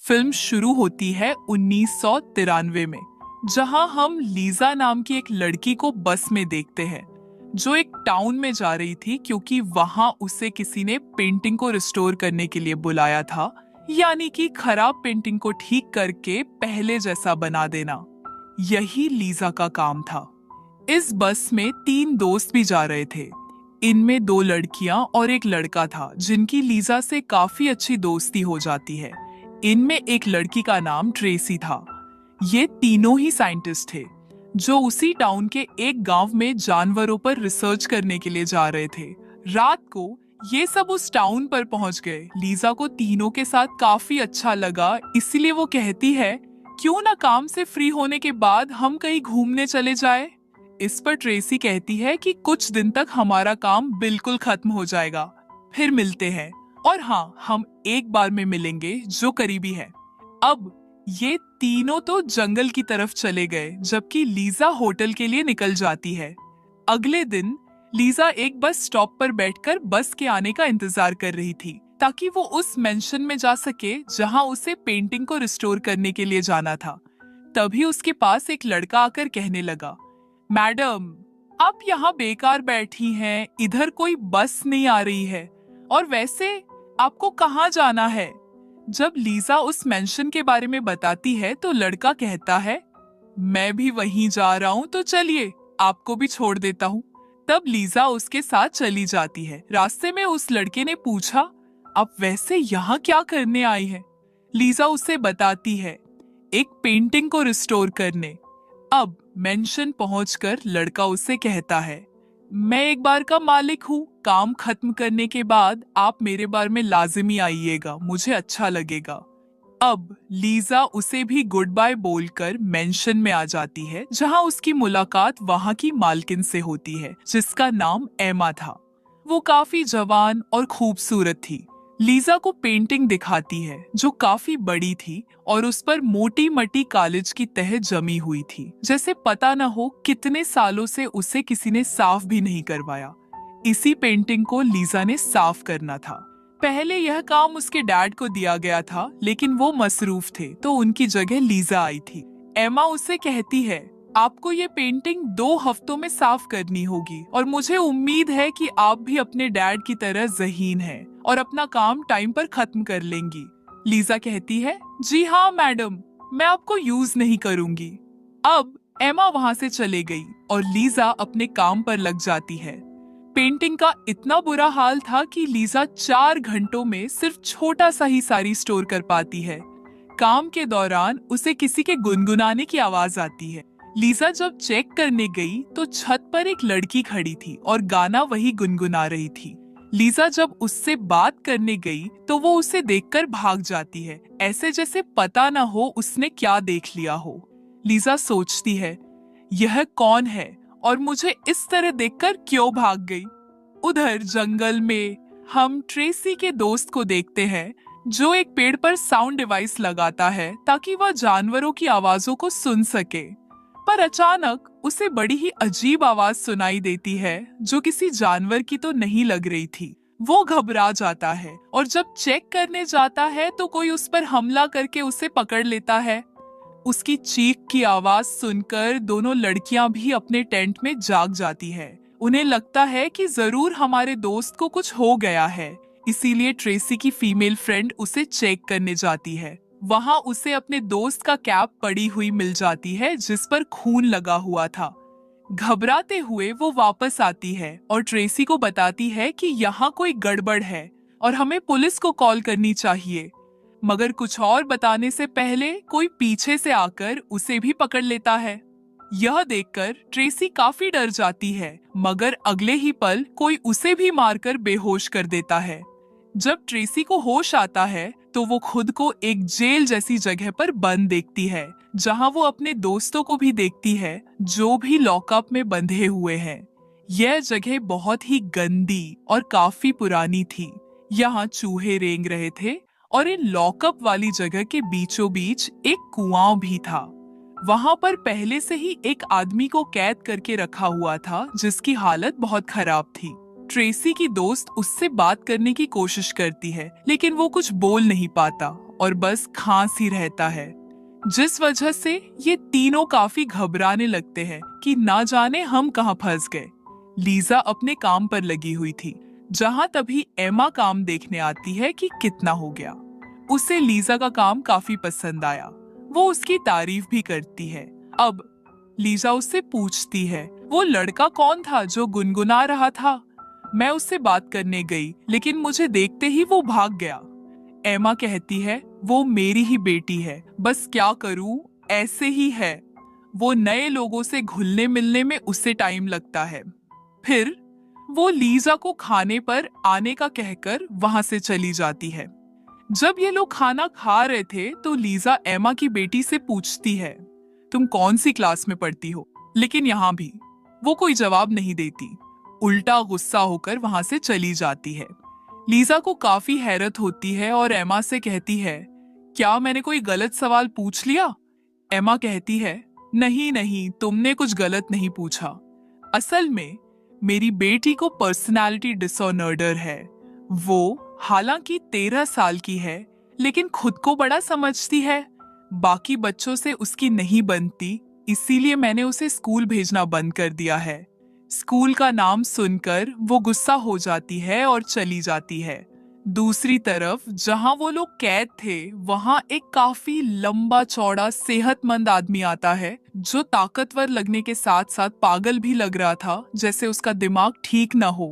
Film शुरू होती है 1993 में, जहां हम लीजा नाम की एक लड़की को बस में देखते हैं जो एक टाउन में जा रही थी क्योंकि वहां उसे किसी ने पेंटिंग को रिस्टोर करने के लिए बुलाया था, यानी कि खराब पेंटिंग को ठीक करके पहले जैसा बना देना। यही लीजा का काम था। इस बस में 3 दोस्त भी जा रहे थे। इनमें 2 लड़कियां और एक लड़का था जिनकी लीजा से काफी अच्छी दोस्ती हो जाती है। इनमें एक लड़की का नाम ट्रेसी था। ये तीनों ही साइंटिस्ट थे जो उसी टाउन के एक गांव में जानवरों पर रिसर्च करने के लिए जा रहे थे। रात को ये सब उस टाउन पर पहुंच गए। लीजा को तीनों के साथ काफी अच्छा लगा, इसीलिए वो कहती है क्यों ना काम से फ्री होने के बाद हम कहीं घूमने चले जाए। इस पर ट्रेसी कहती है कि कुछ दिन तक हमारा काम बिल्कुल खत्म हो जाएगा, फिर मिलते हैं। और हाँ, हम एक बार में मिलेंगे जो करीबी है। अब ये तीनों तो जंगल की तरफ चले गए जबकि लीजा होटल के लिए निकल जाती है। अगले दिन लीजा एक बस स्टॉप पर बैठकर बस के आने का इंतजार कर रही थी ताकि वो उस मेंशन में जा सके जहां उसे पेंटिंग को रिस्टोर करने के लिए जाना था। तभी उसके पास एक लड़का आकर कहने लगा, मैडम, आप यहाँ बेकार बैठी हैं, इधर कोई बस नहीं आ रही है, और वैसे आपको कहाँ जाना है? जब लीजा उस मेंशन के बारे में बताती है तो लड़का कहता है, मैं भी वहीं जा रहा हूँ, तो चलिए आपको भी छोड़ देता हूँ। तब लीजा उसके साथ चली जाती है। रास्ते में उस लड़के ने पूछा, आप वैसे यहाँ क्या करने आई हैं? लीजा उसे बताती है, एक पेंटिंग को रिस्टोर करने। अब मेंशन पहुंचकर लड़का उससे कहता है, मैं एक बार का मालिक हूँ, काम खत्म करने के बाद आप मेरे बार में लाजिमी आइएगा, मुझे अच्छा लगेगा। अब लीजा उसे भी गुड बाय बोलकर मेंशन में आ जाती है जहां उसकी मुलाकात वहां की मालकिन से होती है जिसका नाम एमा था। वो काफी जवान और खूबसूरत थी। लीजा को पेंटिंग दिखाती है जो काफी बड़ी थी और उस पर मोटी मटी कालिज की तह जमी हुई थी, जैसे पता न हो कितने सालों से उसे किसी ने साफ भी नहीं करवाया। इसी पेंटिंग को लीजा ने साफ करना था। पहले यह काम उसके डैड को दिया गया था, लेकिन वो मसरूफ थे तो उनकी जगह लीजा आई थी। एमा उसे कहती है, आपको ये पेंटिंग 2 हफ्तों में साफ करनी होगी और मुझे उम्मीद है कि आप भी अपने डैड की तरह ज़हीन हैं और अपना काम टाइम पर खत्म कर लेंगी। लीजा कहती है, जी हाँ मैडम, मैं आपको यूज नहीं करूंगी। अब एमा वहाँ से चले गई और लीजा अपने काम पर लग जाती है। पेंटिंग का इतना बुरा हाल था कि लीजा 4 घंटों में सिर्फ छोटा सा ही सारी स्टोर कर पाती है। काम के दौरान उसे किसी के गुनगुनाने की आवाज आती है। लीजा जब चेक करने गई तो छत पर एक लड़की खड़ी थी और गाना वही गुनगुना रही थी। लीजा जब उससे बात करने गई तो वो उसे देखकर भाग जाती है, ऐसे जैसे पता न हो उसने क्या देख लिया हो। लीजा सोचती है, यह कौन है और मुझे इस तरह देखकर क्यों भाग गई। उधर जंगल में हम ट्रेसी के दोस्त को देखते हैं जो एक पेड़ पर साउंड डिवाइस लगाता है ताकि वह जानवरों की आवाजों को सुन सके। पर अचानक उसे बड़ी ही अजीब आवाज सुनाई देती है जो किसी जानवर की तो नहीं लग रही थी। वो घबरा जाता है और जब चेक करने जाता है तो कोई उस पर हमला करके उसे पकड़ लेता है। उसकी चीख की आवाज सुनकर दोनों लड़कियां भी अपने टेंट में जाग जाती है। उन्हें लगता है कि जरूर हमारे दोस्त को कुछ हो गया है, इसीलिए ट्रेसी की फीमेल फ्रेंड उसे चेक करने जाती है। वहां उसे अपने दोस्त का कैप पड़ी हुई मिल जाती है जिस पर खून लगा हुआ था। घबराते हुए वो वापस आती है और ट्रेसी को बताती है कि यहाँ कोई गड़बड़ है और हमें पुलिस को कॉल करनी चाहिए। मगर कुछ और बताने से पहले कोई पीछे से आकर उसे भी पकड़ लेता है। यह देखकर ट्रेसी काफी डर जाती है, मगर अगले ही पल कोई उसे भी मारकर बेहोश कर देता है। जब ट्रेसी को होश आता है तो वो खुद को एक जेल जैसी जगह पर बंद देखती है जहां वो अपने दोस्तों को भी देखती है जो भी लॉकअप में बंधे हुए हैं। यह जगह बहुत ही गंदी और काफी पुरानी थी। यहाँ चूहे रेंग रहे थे और इन लॉकअप वाली जगह के बीचों बीच एक कुआं भी था। वहां पर पहले से ही एक आदमी को कैद करके रखा हुआ था जिसकी हालत बहुत खराब थी। ट्रेसी की दोस्त उससे बात करने की कोशिश करती है लेकिन वो कुछ बोल नहीं पाता और बस खांसी रहता है, जिस वजह से ये तीनों काफी घबराने लगते हैं कि ना जाने हम कहाँ फंस गए। लीजा अपने काम पर लगी हुई थी, जहां तभी एमा काम देखने आती है कि कितना हो गया। उसे लीजा का काम काफी पसंद आया, वो उसकी तारीफ भी करती है। अब लीजा उससे पूछती है, वो लड़का कौन था जो गुनगुना रहा था? मैं उससे बात करने गई, लेकिन मुझे देखते ही वो भाग गया। एमा कहती है, वो मेरी ही बेटी है, बस क्या करूं, ऐसे ही है। वो नए लोगों से घुलने मिलने में उससे टाइम लगता है। फिर वो लीजा को खाने पर आने का कहकर वहां से चली जाती है। जब ये लोग खाना खा रहे थे तो लीजा एमा की बेटी से पूछती है, तुम कौन सी क्लास में पढ़ती हो? लेकिन यहाँ भी वो कोई जवाब नहीं देती, उल्टा गुस्सा होकर वहां से चली जाती है। लीजा को काफी हैरत होती है और एमा से कहती है, क्या मैंने कोई गलत सवाल पूछ लिया? एमा कहती है, नहीं नहीं, तुमने कुछ गलत नहीं पूछा। असल में मेरी बेटी को पर्सनालिटी डिसऑर्डर है। वो हालांकि 13 साल की है, लेकिन खुद को बड़ा समझती है। बाकी बच्चों से उसकी नहीं बनती, इसीलिए मैंने उसे स्कूल भेजना बंद कर दिया है। स्कूल का नाम सुनकर वो गुस्सा हो जाती है और चली जाती है। दूसरी तरफ जहां वो लोग कैद थे, वहां एक काफी लंबा चौड़ा सेहतमंद आदमी आता है, जो ताकतवर लगने के साथ साथ पागल भी लग रहा था, जैसे उसका दिमाग ठीक न हो।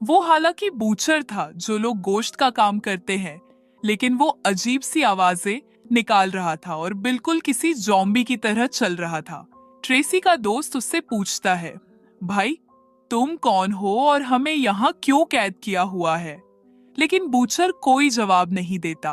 वो हालांकि बूचर था, जो लोग गोश्त का काम करते हैं, लेकिन वो अजीब सी आवाजें निकाल रहा था और बिल्कुल किसी ज़ॉम्बी की तरह चल रहा था। ट्रेसी का दोस्त उससे पूछता है, भाई तुम कौन हो और हमें यहाँ क्यों कैद किया हुआ है? लेकिन बूचर कोई जवाब नहीं देता।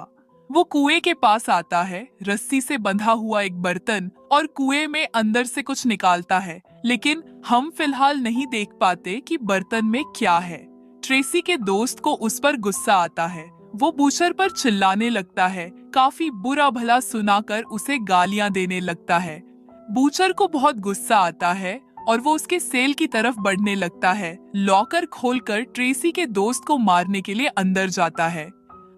वो कुएं के पास आता है, रस्सी से बंधा हुआ एक बर्तन, और कुएं में अंदर से कुछ निकालता है, लेकिन हम फिलहाल नहीं देख पाते कि बर्तन में क्या है। ट्रेसी के दोस्त को उस पर गुस्सा आता है, वो बूचर पर चिल्लाने लगता है, काफी बुरा भला सुनाकर उसे गालियां देने लगता है। बूचर को बहुत गुस्सा आता है और वो उसके सेल की तरफ बढ़ने लगता है। लॉकर खोलकर ट्रेसी के दोस्त को मारने के लिए अंदर जाता है।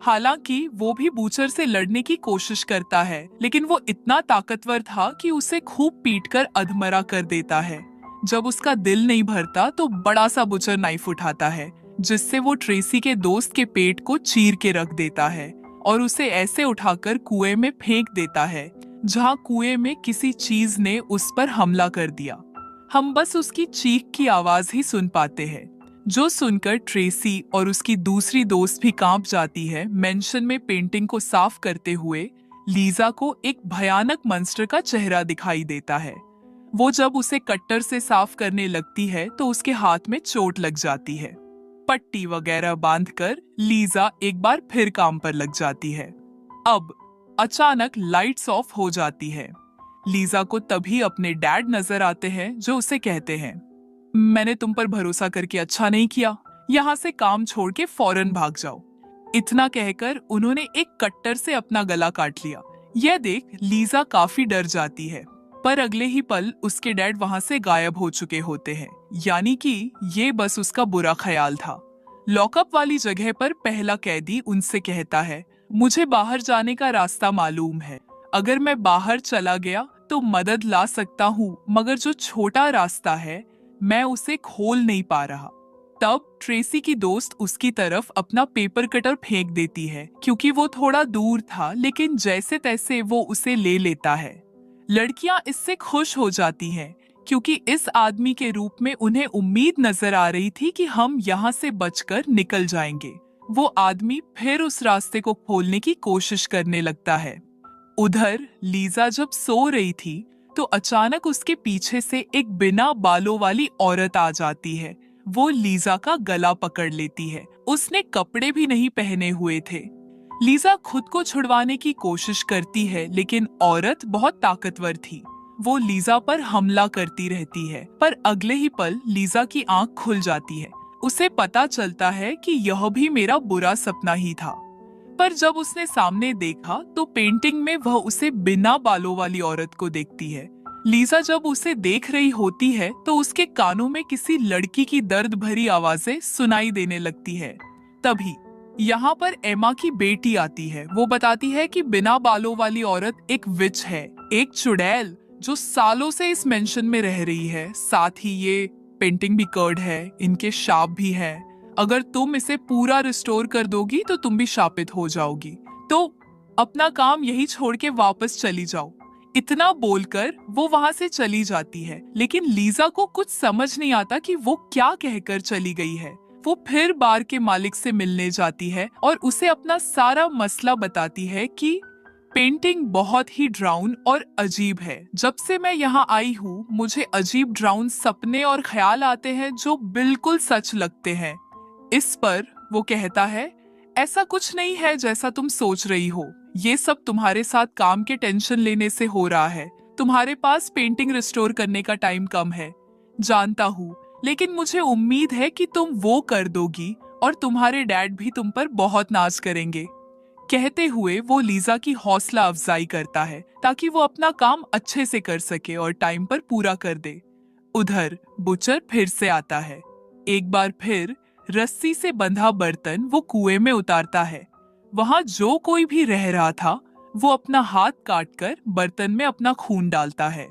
हालांकि वो भी बूचर से लड़ने की कोशिश करता है, लेकिन वो इतना ताकतवर था कि उसे खूब पीटकर अधमरा कर देता है। जब उसका दिल नहीं भरता तो बड़ा सा बूचर नाइफ उठाता है, जिससे वो ट्रेसी के दोस्त के पेट को चीर के रख देता है और उसे ऐसे उठाकर कुएं में फेंक देता है, जहां कुएं में किसी चीज ने उस पर हमला कर दिया। हम बस उसकी चीख की आवाज ही सुन पाते हैं, जो सुनकर ट्रेसी और उसकी दूसरी दोस्त भी कांप जाती है। मेंशन में पेंटिंग को साफ करते हुए लीजा को एक भयानक मॉन्स्टर का चेहरा दिखाई देता है। वो जब उसे कट्टर से साफ करने लगती है तो उसके हाथ में चोट लग जाती है। पट्टी वगैरह बांधकर लीजा एक बार फिर काम पर लग जाती है। अब अचानक लाइट्स ऑफ हो जाती है। लीजा को तभी अपने डैड नजर आते हैं, जो उसे कहते हैं, मैंने तुम पर भरोसा करके अच्छा नहीं किया, यहाँ से काम छोड़ के फौरन भाग जाओ। इतना कहकर उन्होंने एक कट्टर से अपना गला काट लिया। यह देख लीजा काफी डर जाती है, पर अगले ही पल उसके डैड वहां से गायब हो चुके होते हैं, यानी कि ये बस उसका बुरा ख्याल था। लॉकअप वाली जगह पर पहला कैदी उनसे कहता है, मुझे बाहर जाने का रास्ता मालूम है, अगर मैं बाहर चला गया तो मदद ला सकता हूँ, मगर जो छोटा रास्ता है मैं उसे खोल नहीं पा रहा। तब ट्रेसी की दोस्त उसकी तरफ अपना पेपर कटर फेंक देती है, क्योंकि वो थोड़ा दूर था, लेकिन जैसे तैसे वो उसे ले लेता है। लड़कियां इससे खुश हो जाती हैं, क्योंकि इस आदमी के रूप में उन्हें उम्मीद नजर आ रही थी कि हम यहाँ से बचकर निकल जाएंगे। वो आदमी फिर उस रास्ते को खोलने की कोशिश करने लगता है। उधर लीजा जब सो रही थी तो अचानक उसके पीछे से एक बिना बालों वाली औरत आ जाती है। वो लीजा का गला पकड़ लेती है। उसने कपड़े भी नहीं पहने हुए थे। लीजा खुद को छुड़वाने की कोशिश करती है, लेकिन औरत बहुत ताकतवर थी। वो लीजा पर हमला करती रहती है, पर अगले ही पल लीजा की आंख खुल जाती है। उसे पता चलता है कि यह भी मेरा बुरा सपना ही था। पर जब उसने सामने देखा तो पेंटिंग में वह उसे बिना बालों वाली औरत को देखती है। लीजा जब उसे देख रही होती है तो उसके कानों में किसी लड़की की दर्द भरी आवाजें सुनाई देने लगती है। तभी यहाँ पर एमा की बेटी आती है। वो बताती है कि बिना बालों वाली औरत एक विच है, एक चुड़ैल जो सालों से इस मेंशन में रह रही है। साथ ही ये पेंटिंग भी कर्ड है, इनके शाप भी है। अगर तुम इसे पूरा रिस्टोर कर दोगी तो तुम भी शापित हो जाओगी, तो अपना काम यही छोड़ के वापस चली जाओ। इतना बोलकर वो वहां से चली जाती है, लेकिन लीजा को कुछ समझ नहीं आता कि वो क्या कहकर चली गई है। वो फिर बार के मालिक से मिलने जाती है और उसे अपना सारा मसला बताती है कि पेंटिंग बहुत ही ड्राउन और अजीब है। जब से मैं यहाँ आई हूँ मुझे अजीब ड्राउन सपने और ख्याल आते हैं जो बिल्कुल सच लगते हैं। इस पर वो कहता है, ऐसा कुछ नहीं है जैसा तुम सोच रही हो। ये सब तुम्हारे साथ काम के टेंशन लेने से हो रहा है। तुम्हारे पास पेंटिंग रिस्टोर करने का टाइम कम है, जानता हूँ, लेकिन मुझे उम्मीद है कि तुम वो कर दोगी और तुम्हारे डैड भी तुम पर बहुत नाज करेंगे। कहते हुए वो लीजा की हौसला अफजाई करता है ताकि वो अपना काम अच्छे से कर सके और टाइम पर पूरा कर दे। उधर बुचर फिर से आता है। एक बार फिर रस्सी से बंधा बर्तन वो कुएं में उतारता है। वहां जो कोई भी रह रहा था वो अपना हाथ काटकर बर्तन में अपना खून डालता है।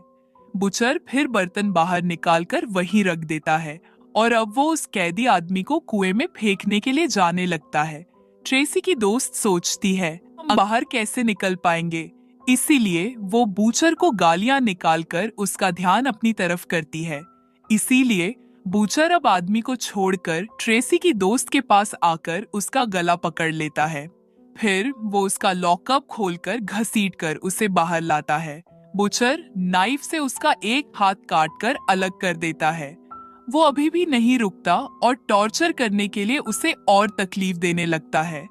बुचर फिर बर्तन बाहर निकालकर वहीं रख देता है और अब वो उस कैदी आदमी को कुएं में फेंकने के लिए जाने लगता है। ट्रेसी की दोस्त सोचती है हम बाहर कैसे निकल पाएंगे, इसीलिए वो बूचर को गालियां निकालकर उसका ध्यान अपनी तरफ करती है। इसीलिए बूचर अब आदमी को छोड़कर ट्रेसी की दोस्त के पास आकर उसका गला पकड़ लेता है। फिर वो उसका लॉकअप खोलकर घसीटकर उसे बाहर लाता है। बूचर नाइफ से उसका एक हाथ काटकर अलग कर देता है। वो अभी भी नहीं रुकता और टॉर्चर करने के लिए उसे और तकलीफ देने लगता है।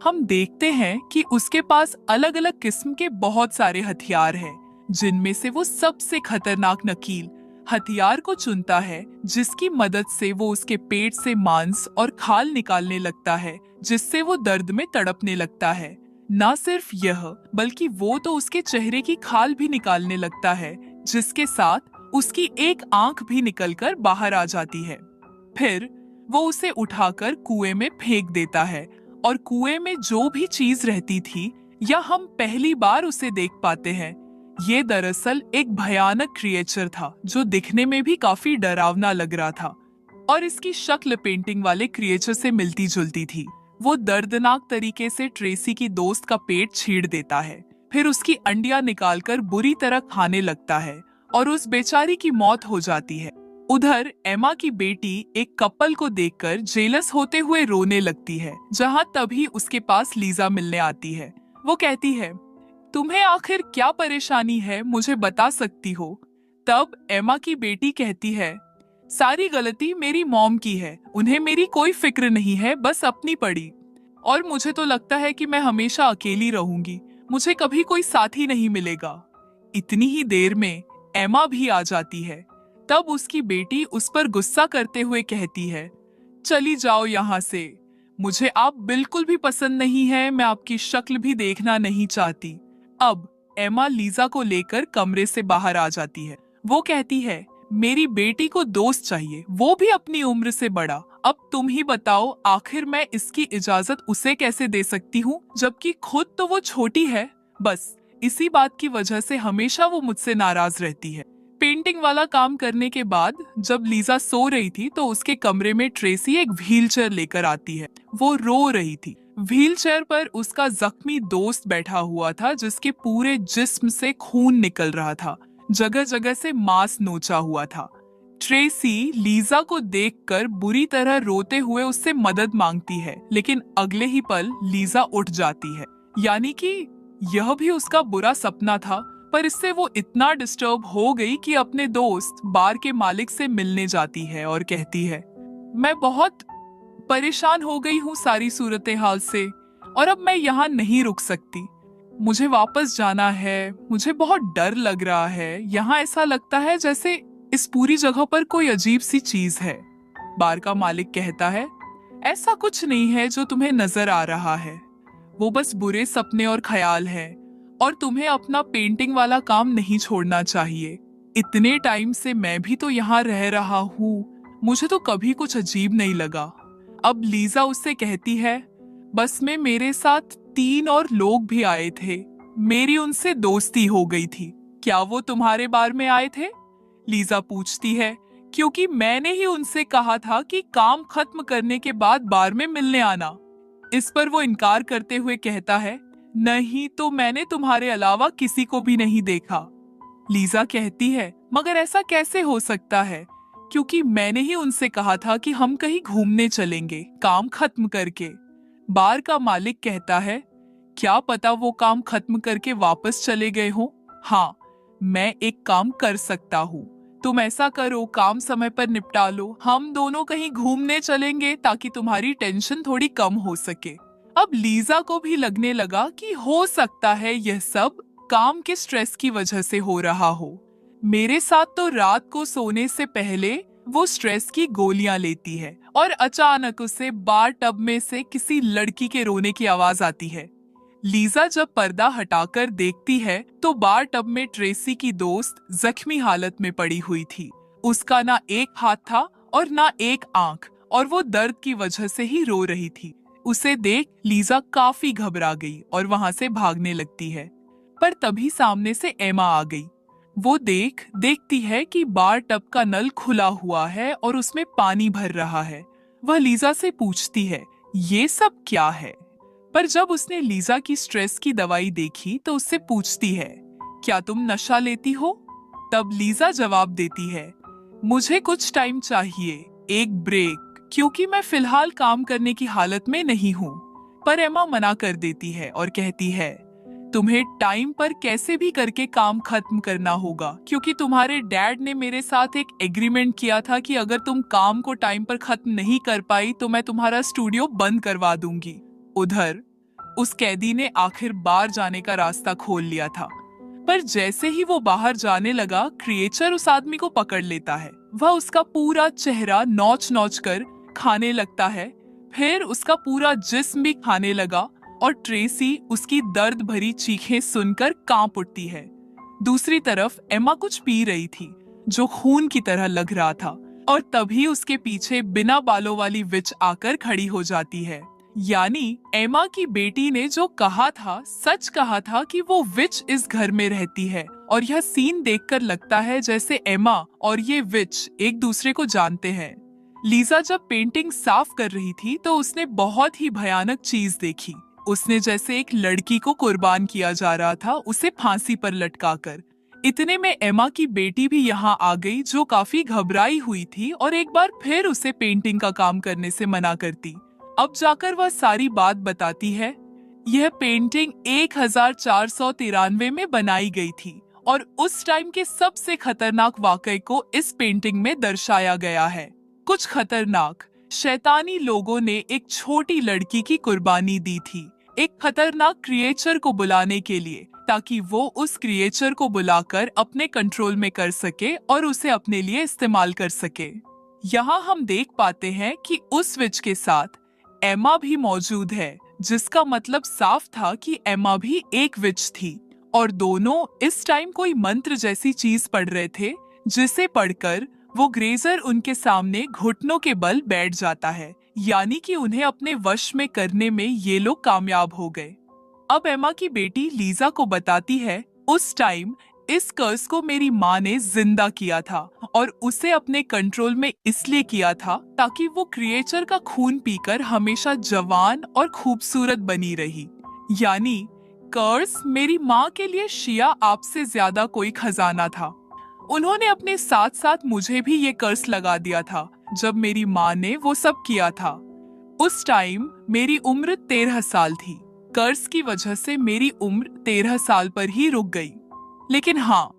हम देखते हैं कि उसके पास अलग अलग किस्म के बहुत सारे हथियार हैं, जिनमें से वो सबसे खतरनाक नकील हथियार को चुनता है, जिसकी मदद से वो उसके पेट से मांस और खाल निकालने लगता है, जिससे वो दर्द में तड़पने लगता है। ना सिर्फ यह, बल्कि वो तो उसके चेहरे की खाल भी निकालने लगता है, जिसके साथ उसकी एक आंख भी निकलकर बाहर आ जाती है। फिर वो उसे उठाकर कुएं में फेंक देता है और कुएं में जो भी चीज रहती थी या हम पहली बार उसे देख पाते हैं, ये दरअसल एक भयानक क्रिएचर था जो दिखने में भी काफी डरावना लग रहा था और इसकी शक्ल पेंटिंग वाले क्रिएचर से मिलती जुलती थी। वो दर्दनाक तरीके से ट्रेसी की दोस्त का पेट छीड़ देता है, फिर उसकी अंडियां निकालकर बुरी तरह खाने लगता है और उस बेचारी की मौत हो जाती है। उधर एमा की बेटी एक कपल को देखकर जेलस होते हुए रोने लगती है, जहां तभी उसके पास लीजा मिलने आती है। वो कहती है, तुम्हें आखिर क्या परेशानी है, मुझे बता सकती हो? तब एमा की बेटी कहती है, सारी गलती मेरी मॉम की है, उन्हें मेरी कोई फिक्र नहीं है, बस अपनी पड़ी। और मुझे तो लगता है कि मैं हमेशा अकेली रहूंगी, मुझे कभी कोई साथी नहीं मिलेगा। इतनी ही देर में एमा भी आ जाती है। तब उसकी बेटी उस पर गुस्सा करते हुए कहती है, चली जाओ यहाँ से, मुझे आप बिल्कुल भी पसंद नहीं है, मैं आपकी शक्ल भी देखना नहीं चाहती। अब एमा लीजा को लेकर कमरे से बाहर आ जाती है। वो कहती है, मेरी बेटी को दोस्त चाहिए, वो भी अपनी उम्र से बड़ा। अब तुम ही बताओ, आखिर मैं इसकी इजाजत उसे कैसे दे सकती हूँ, जबकि खुद तो वो छोटी है। बस इसी बात की वजह से हमेशा वो मुझसे नाराज रहती है। पेंटिंग वाला काम करने के बाद जब लीजा सो रही थी तो उसके कमरे में ट्रेसी एक व्हीलचेयर लेकर आती है। वो रो रही थी। व्हीलचेयर पर उसका जख्मी दोस्त बैठा हुआ था, जिसके पूरे जिस्म से खून निकल रहा था, जगह जगह से मांस नोचा हुआ था। ट्रेसी लीजा को देखकर बुरी तरह रोते हुए उससे मदद मांगती है, लेकिन अगले ही पल लीजा उठ जाती है। यानी कि यह भी उसका बुरा सपना था, पर इससे वो इतना डिस्टर्ब हो गई कि अपने दोस्त बार के मालिक से मिलने जाती है और कहती है, मैं बहुत परेशान हो गई हूँ सारी सूरत हाल से और अब मैं यहाँ नहीं रुक सकती, मुझे वापस जाना है, मुझे बहुत डर लग रहा है, यहाँ ऐसा लगता है जैसे इस पूरी जगह पर कोई अजीब सी चीज है। बार का मालिक कहता है, ऐसा कुछ नहीं है जो तुम्हें नजर आ रहा है, वो बस बुरे सपने और ख्याल है और तुम्हें अपना पेंटिंग वाला काम नहीं छोड़ना चाहिए। इतने टाइम से मैं भी तो यहाँ रह रहा हूँ, मुझे तो कभी कुछ अजीब नहीं लगा। अब लीजा उससे कहती है, बस में मेरे साथ 3 और लोग भी आए थे। मेरी उनसे दोस्ती हो गई थी। क्या वो तुम्हारे बार में आए थे? लीजा पूछती है, क्योंकि मैंने ही उनसे कहा था कि काम खत्म करने के बाद बार में मिलने आना। इस पर वो इनकार करते हुए कहता है, नहीं तो मैंने तुम्हारे अलावा किसी को भी नहीं देखा। लीजा कहती है, मगर ऐसा कैसे हो सकता है, क्योंकि मैंने ही उनसे कहा था कि हम कहीं घूमने चलेंगे काम खत्म करके। बार का मालिक कहता है, क्या पता वो काम खत्म करके वापस चले गए हो। हाँ, मैं एक काम कर सकता हूँ। तुम ऐसा करो, काम समय पर निपटा लो, हम दोनों कहीं घूमने चलेंगे ताकि तुम्हारी टेंशन थोड़ी कम हो सके। अब लीजा को भी लगने लगा कि हो सकता है यह सब काम के स्ट्रेस की वजह से हो रहा हो। मेरे साथ तो रात को सोने से पहले वो स्ट्रेस की गोलियां लेती है और अचानक उसे बार टब में से किसी लड़की के रोने की आवाज आती है। लीजा जब पर्दा हटाकर देखती है तो बार टब में ट्रेसी की दोस्त जख्मी हालत में पड़ी हुई थी। उसका ना एक हाथ था और ना एक आंख, और वो दर्द की वजह से ही रो रही थी। उसे देख लीजा काफी घबरा गई और वहां से भागने लगती है। पर तभी सामने से एमा आ गई। वो देखती है कि बार टब का नल खुला हुआ है और उसमें पानी भर रहा है। वह लीजा से पूछती है, ये सब क्या है? पर जब उसने लीजा की स्ट्रेस की दवाई देखी तो उससे पूछती है, क्या तुम नशा लेती हो? तब लीजा जवाब देती है, मुझे कुछ टाइम चाहिए, एक ब्रेक, क्योंकि मैं फिलहाल काम करने की हालत में नहीं हूँ। पर एमा मना कर देती है और कहती है, तुम्हें टाइम पर कैसे भी करके काम खत्म करना होगा, क्योंकि तुम्हारे डैड ने मेरे साथ एक एग्रीमेंट किया था कि अगर तुम काम को टाइम पर खत्म नहीं कर पाई तो मैं तुम्हारा स्टूडियो बंद करवा दूंगी। उधर उस कैदी ने आखिर बाहर जाने का रास्ता खोल लिया था, पर जैसे ही वो बाहर जाने लगा, क्रिएचर उस आदमी को पकड़ लेता है। वह उसका पूरा चेहरा नोच नोच कर खाने लगता है, फिर उसका पूरा जिस्म भी खाने लगा और ट्रेसी उसकी दर्द भरी चीखें सुनकर कांप उठती है। दूसरी तरफ एमा कुछ पी रही थी जो खून की तरह लग रहा था, और तभी उसके पीछे बिना बालों वाली विच आकर खड़ी हो जाती है। यानी एमा की बेटी ने जो कहा था, सच कहा था कि वो विच इस घर में रहती है। और यह सीन देखकर लगता है जैसे एमा और ये विच एक दूसरे को जानते हैं। लीजा जब पेंटिंग साफ कर रही थी तो उसने बहुत ही भयानक चीज देखी। उसने जैसे एक लड़की को कुर्बान किया जा रहा था, उसे फांसी पर लटकाकर। इतने में एमा की बेटी भी यहाँ आ गई, जो काफी घबराई हुई थी और एक बार फिर उसे पेंटिंग का काम करने से मना करती। अब जाकर वह सारी बात बताती है। यह पेंटिंग 1493 में बनाई गई थी और उस टाइम के सबसे खतरनाक वाकये को इस पेंटिंग में दर्शाया गया है। कुछ खतरनाक शैतानी लोगों ने एक छोटी लड़की की कुर्बानी दी थी, एक खतरनाक क्रिएचर को बुलाने के लिए, ताकि वो उस क्रिएचर को बुलाकर अपने कंट्रोल में कर सके और उसे अपने लिए इस्तेमाल कर सके। यहाँ हम देख पाते हैं कि उस विच के साथ एमा भी मौजूद है, जिसका मतलब साफ था कि एमा भी एक विच थी, और दोनों इस टाइम कोई मंत्र जैसी चीज पढ़ रहे थे, जिसे पढ़कर वो ग्रेजर उनके सामने घुटनों के बल बैठ जाता है। यानी कि उन्हें अपने वश में करने में ये लोग कामयाब हो गए। अब एमा की बेटी लीजा को बताती है, उस टाइम इस कर्स को मेरी माँ ने जिंदा किया था और उसे अपने कंट्रोल में इसलिए किया था ताकि वो क्रिएचर का खून पीकर हमेशा जवान और खूबसूरत बनी रही। यानी कर्स मेरी माँ के लिए शिया आपसे ज्यादा कोई खजाना था। उन्होंने अपने साथ साथ मुझे भी ये कर्स लगा दिया था जब मेरी माँ ने वो सब किया था। उस टाइम मेरी उम्र 13 साल थी। कर्स की वजह से मेरी उम्र 13 साल पर ही रुक गई। लेकिन हाँ,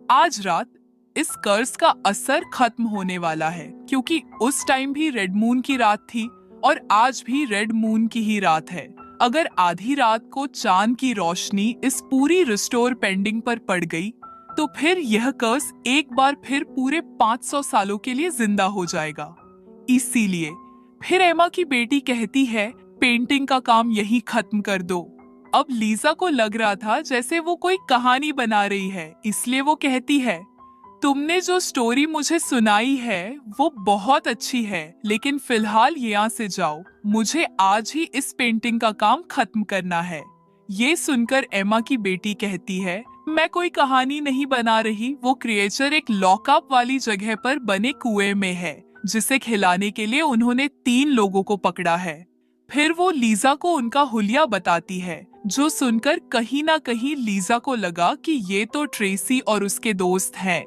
आज रात इस कर्स का असर खत्म होने वाला है, क्योंकि उस टाइम भी रेड मून की रात थी और आज भी रेड मून की ही रात है। अगर आधी रात को चांद की रोशनी इस पूरी रिस्टोर पेंडिंग पर पड़ गई तो फिर यह कर्स एक बार फिर पूरे 500 सालों के लिए जिंदा हो जाएगा। इसीलिए फिर एमा की बेटी कहती है, पेंटिंग का काम यही खत्म कर दो। अब लीजा को लग रहा था जैसे वो कोई कहानी बना रही है, इसलिए वो कहती है, तुमने जो स्टोरी मुझे सुनाई है वो बहुत अच्छी है, लेकिन फिलहाल यहाँ से जाओ। मुझे आज ही इस पेंटिंग का काम खत्म करना है। ये सुनकर एमा की बेटी कहती है, मैं कोई कहानी नहीं बना रही। वो क्रिएचर एक लॉकअप वाली जगह पर बने कुएं में है, जिसे खिलाने के लिए उन्होंने 3 लोगों को पकड़ा है। फिर वो लीजा को उनका हुलिया बताती है, जो सुनकर कहीं ना कहीं लीजा को लगा कि ये तो ट्रेसी और उसके दोस्त हैं।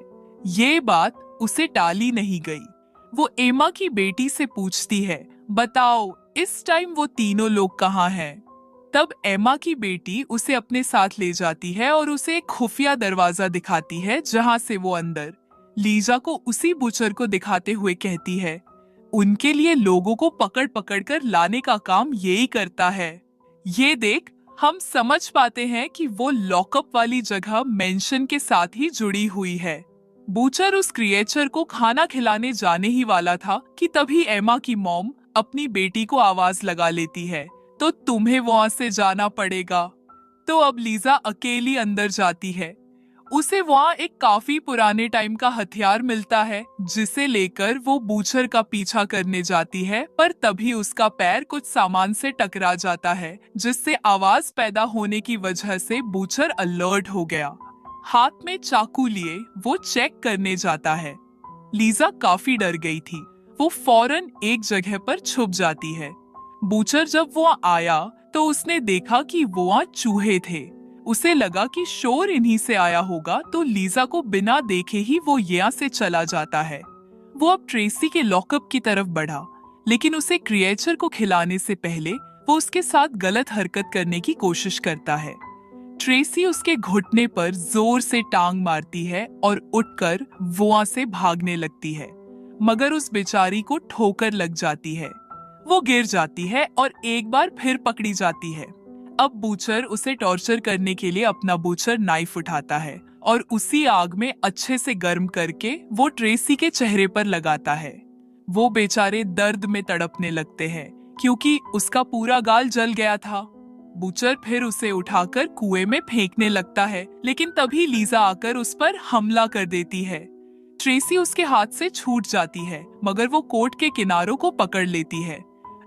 ये बात उसे टाली नहीं गई। वो एमा की बेटी से पूछती है, बताओ इस टाइम वो तीनों लोग कहाँ हैं? तब एमा की बेटी उसे अपने साथ ले जाती है और उसे एक खुफिया दरवाजा दिखाती है, जहां से वो अंदर लीजा को उसी बुचर को दिखाते हुए कहती है, उनके लिए लोगों को पकड़ पकड़ कर लाने का काम यही करता है। ये देख, हम समझ पाते हैं कि वो लॉकअप वाली जगह मेंशन के साथ ही जुड़ी हुई है। बूचर उस क्रिएचर को खाना खिलाने जाने ही वाला था कि तभी एमा की मॉम अपनी बेटी को आवाज लगा लेती है, तो तुम्हें वहां से जाना पड़ेगा। तो अब लीजा अकेली अंदर जाती है। उसे वहां एक काफी पुराने टाइम का हथियार मिलता है, जिसे लेकर वो बूचर का पीछा करने जाती है, पर तभी उसका पैर कुछ सामान से टकरा जाता है, जिससे आवाज पैदा होने की वजह से बूचर अलर्ट हो गया। हाथ में चाकू लिए वो चेक करने जाता है। लीजा काफी डर गई थी। वो फौरन एक जगह पर छुप जाती है। बूचर जब वो आया तो उसने देखा कि वहाँ चूहे थे। उसे लगा कि शोर इन्हीं से आया होगा, तो लीजा को बिना देखे ही वो यहाँ से चला जाता है। वो अब ट्रेसी के लॉकअप की तरफ बढ़ा, लेकिन उसे क्रिएचर को खिलाने से पहले वो उसके साथ गलत हरकत करने की कोशिश करता है। ट्रेसी उसके घुटने पर जोर से टांग मारती है और उठकर वहां से भागने लगती है, मगर उस बेचारी को ठोकर लग जाती है। वो गिर जाती है और एक बार फिर पकड़ी जाती है। अब बूचर उसे टॉर्चर करने के लिए अपना बूचर नाइफ उठाता है और उसी आग में अच्छे से गर्म करके वो ट्रेसी के चेहरे पर लगाता है। वो बेचारे दर्द में तड़पने लगते हैं, क्योंकि उसका पूरा गाल जल गया था। बूचर फिर उसे उठाकर कुएं में फेंकने लगता है, लेकिन तभी लीजा आकर उस पर हमला कर देती है। ट्रेसी उसके हाथ से छूट जाती है, मगर वो कोट के किनारों को पकड़ लेती है।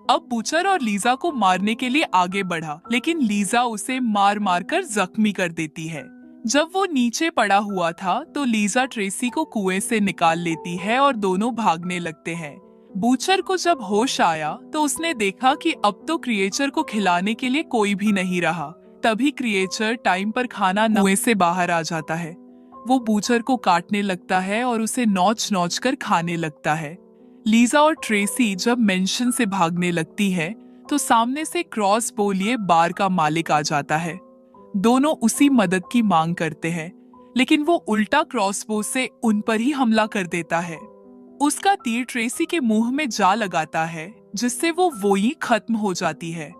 अब बूचर और लीजा को मारने के लिए आगे बढ़ा, लेकिन लीजा उसे मार मार कर जख्मी कर देती है। जब वो नीचे पड़ा हुआ था तो लीजा ट्रेसी को कुएं से निकाल लेती है और दोनों भागने लगते हैं। बूचर को जब होश आया तो उसने देखा कि अब तो क्रिएचर को खिलाने के लिए कोई भी नहीं रहा। तभी क्रिएचर टाइम पर खाना कुएं से बाहर आ जाता है। वो बूचर को काटने लगता है और उसे नोच नोच कर खाने लगता है। लीजा और ट्रेसी जब मेंशन से भागने लगती है तो सामने से क्रॉस बो लिए बार का मालिक आ जाता है। दोनों उसी मदद की मांग करते हैं, लेकिन वो उल्टा क्रॉस बो से उन पर ही हमला कर देता है। उसका तीर ट्रेसी के मुंह में जा लगाता है, जिससे वो वही खत्म हो जाती है।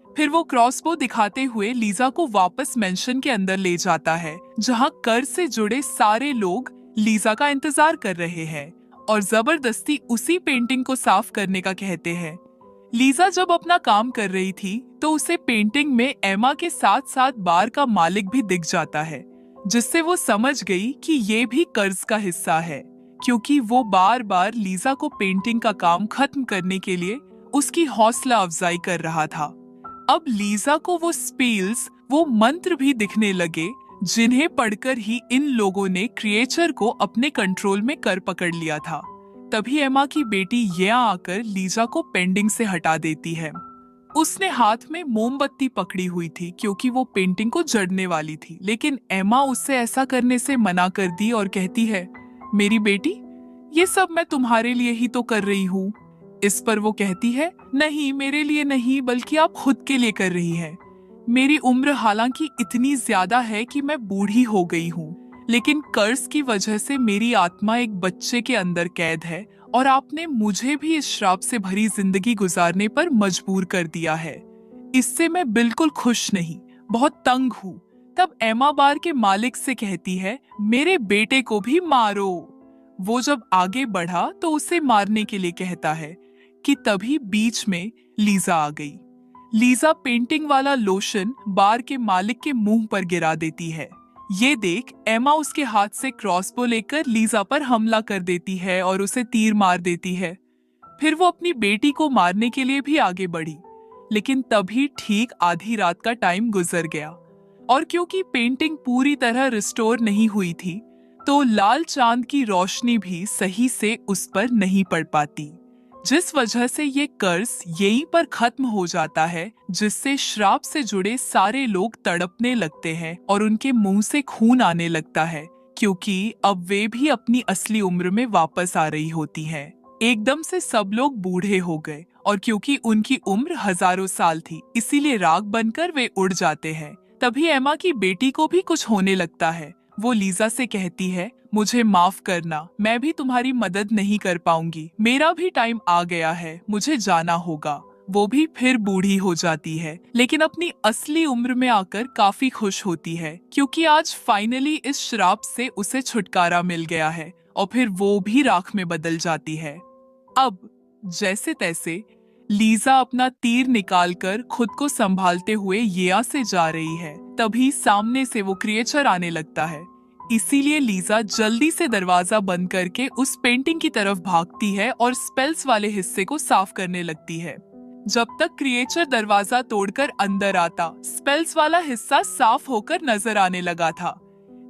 फिर वो क्रॉसबो दिखाते हुए लीजा को वापस मेंशन के अंदर ले जाता है, जहां कर से जुड़े सारे लोग लीजा का इंतजार कर रहे हैं और जबरदस्ती उसी पेंटिंग को साफ करने का कहते हैं। लीजा जब अपना काम कर रही थी तो उसे पेंटिंग में एमा के साथ साथ बार का मालिक भी दिख जाता है, जिससे वो समझ गई कि ये भी कर्ज का हिस्सा है, क्योंकि वो बार बार लीजा को पेंटिंग का काम खत्म करने के लिए उसकी हौसला अफजाई कर रहा था। अब लीजा को वो स्पेल्स, वो मंत्र भी दिखने लगे, जिन्हें पढ़कर ही इन लोगों ने क्रिएचर को अपने कंट्रोल में कर पकड़ लिया था। तभी एमा की बेटी यहाँ आकर लीजा को पेंडिंग से हटा देती है। उसने हाथ में मोमबत्ती पकड़ी हुई थी, क्योंकि वो पेंटिंग को जड़ने वाली थी, लेकिन एमा उससे ऐसा करने से मना कर दी और कहती है, मेरी बेटी, ये सब मैं तुम्हारे लिए ही तो कर रही हूँ। इस पर वो कहती है, नहीं, मेरे लिए नहीं, बल्कि आप खुद के लिए कर रही हैं। मेरी उम्र हालांकि इतनी ज्यादा है कि मैं बूढ़ी हो गई हूँ, लेकिन कर्ज की वजह से मेरी आत्मा एक बच्चे के अंदर कैद है और आपने मुझे भी इस श्राप से भरी जिंदगी गुजारने पर मजबूर कर दिया है। इससे मैं बिल्कुल खुश नहीं, बहुत तंग हूँ। तब एमा बार के मालिक से कहती है, मेरे बेटे को भी मारो। वो जब आगे बढ़ा तो उसे मारने के लिए कहता है कि तभी बीच में लीजा आ गई। लीजा पेंटिंग वाला लोशन बार के मालिक के मुंह पर गिरा देती है। ये देख एमा उसके हाथ से क्रॉसबो लेकर लीजा पर हमला कर देती है और उसे तीर मार देती है। फिर वो अपनी बेटी को मारने के लिए भी आगे बढ़ी, लेकिन तभी ठीक आधी रात का टाइम गुजर गया और क्योंकि पेंटिंग पूरी तरह रिस्टोर नहीं हुई थी, तो लाल चांद की रोशनी भी सही से उस पर नहीं पड़ पाती, जिस वजह से ये कर्ज यहीं पर खत्म हो जाता है, जिससे श्राप से जुड़े सारे लोग तड़पने लगते हैं और उनके मुंह से खून आने लगता है, क्योंकि अब वे भी अपनी असली उम्र में वापस आ रही होती हैं। एकदम से सब लोग बूढ़े हो गए और क्योंकि उनकी उम्र हजारों साल थी, इसीलिए राख बनकर वे उड़ जाते हैं। तभी एमा की बेटी को भी कुछ होने लगता है। वो लीजा से कहती है, मुझे माफ करना, मैं भी तुम्हारी मदद नहीं कर पाऊंगी, मेरा भी टाइम आ गया है, मुझे जाना होगा। वो भी फिर बूढ़ी हो जाती है, लेकिन अपनी असली उम्र में आकर काफी खुश होती है, क्योंकि आज फाइनली इस श्राप से उसे छुटकारा मिल गया है और फिर वो भी राख में बदल जाती है। अब जैसे तैसे लीजा अपना तीर निकालकर खुद को संभालते हुए येया से जा रही है, तभी सामने से वो क्रिएचर आने लगता है। इसीलिए लीजा जल्दी से दरवाजा बंद करके उस पेंटिंग की तरफ भागती है और स्पेल्स वाले हिस्से को साफ करने लगती है। जब तक क्रिएचर दरवाजा तोड़कर अंदर आता, स्पेल्स वाला हिस्सा साफ होकर नजर आने लगा था।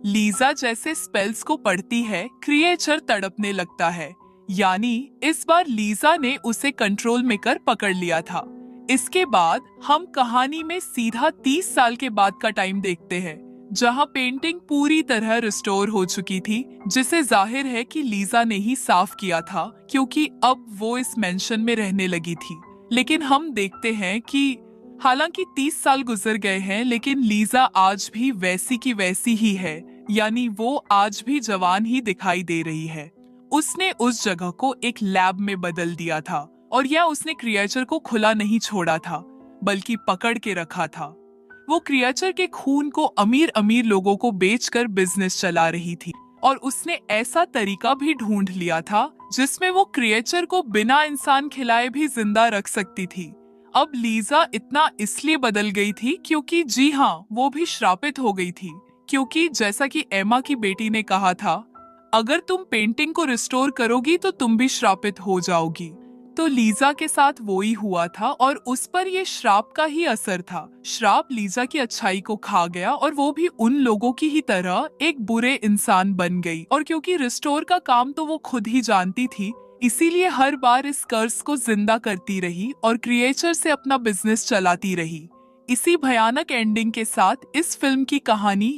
लीजा जैसे स्पेल्स को पढ़ती है, क्रिएचर तड़पने लगता है, यानी इस बार लीजा ने उसे कंट्रोल में कर पकड़ लिया था। इसके बाद हम कहानी में सीधा 30 साल के बाद का टाइम देखते हैं, जहां पेंटिंग पूरी तरह रिस्टोर हो चुकी थी, जिसे जाहिर है कि लीजा ने ही साफ किया था, क्योंकि अब वो इस मेंशन में रहने लगी थी। लेकिन हम देखते हैं कि हालांकि 30 साल गुजर गए हैं, लेकिन लीजा आज भी वैसी की वैसी ही है, यानी वो आज भी जवान ही दिखाई दे रही है। उसने उस जगह को एक लैब में बदल दिया था और यह उसने क्रिएचर को खुला नहीं छोड़ा था, बल्कि पकड़ के रखा था। वो क्रिएचर के खून को अमीर अमीर लोगों को बेचकर बिजनेस चला रही थी और उसने ऐसा तरीका भी ढूंढ लिया था जिसमें वो क्रिएचर को बिना इंसान खिलाए भी जिंदा रख सकती थी। अब लीजा इतना इसलिए बदल गई थी क्योंकि जी हाँ, वो भी श्रापित हो गई थी, क्योंकि जैसा कि एमा की बेटी ने कहा था, अगर तुम पेंटिंग को रिस्टोर करोगी तो तुम भी श्रापित हो जाओगी। तो लीजा के साथ वो ही हुआ था और उस पर ये श्राप का ही असर था। श्राप लीजा की अच्छाई को खा गया और वो भी उन लोगों की ही तरह एक बुरे इंसान बन गई। और क्योंकि रिस्टोर का काम तो वो खुद ही जानती थी, इसीलिए हर बार इस कर्ज को जिंदा करती रही और क्रिएचर से अपना बिजनेस चलाती रही। इसी भयानक एंडिंग के साथ इस फिल्म की कहानी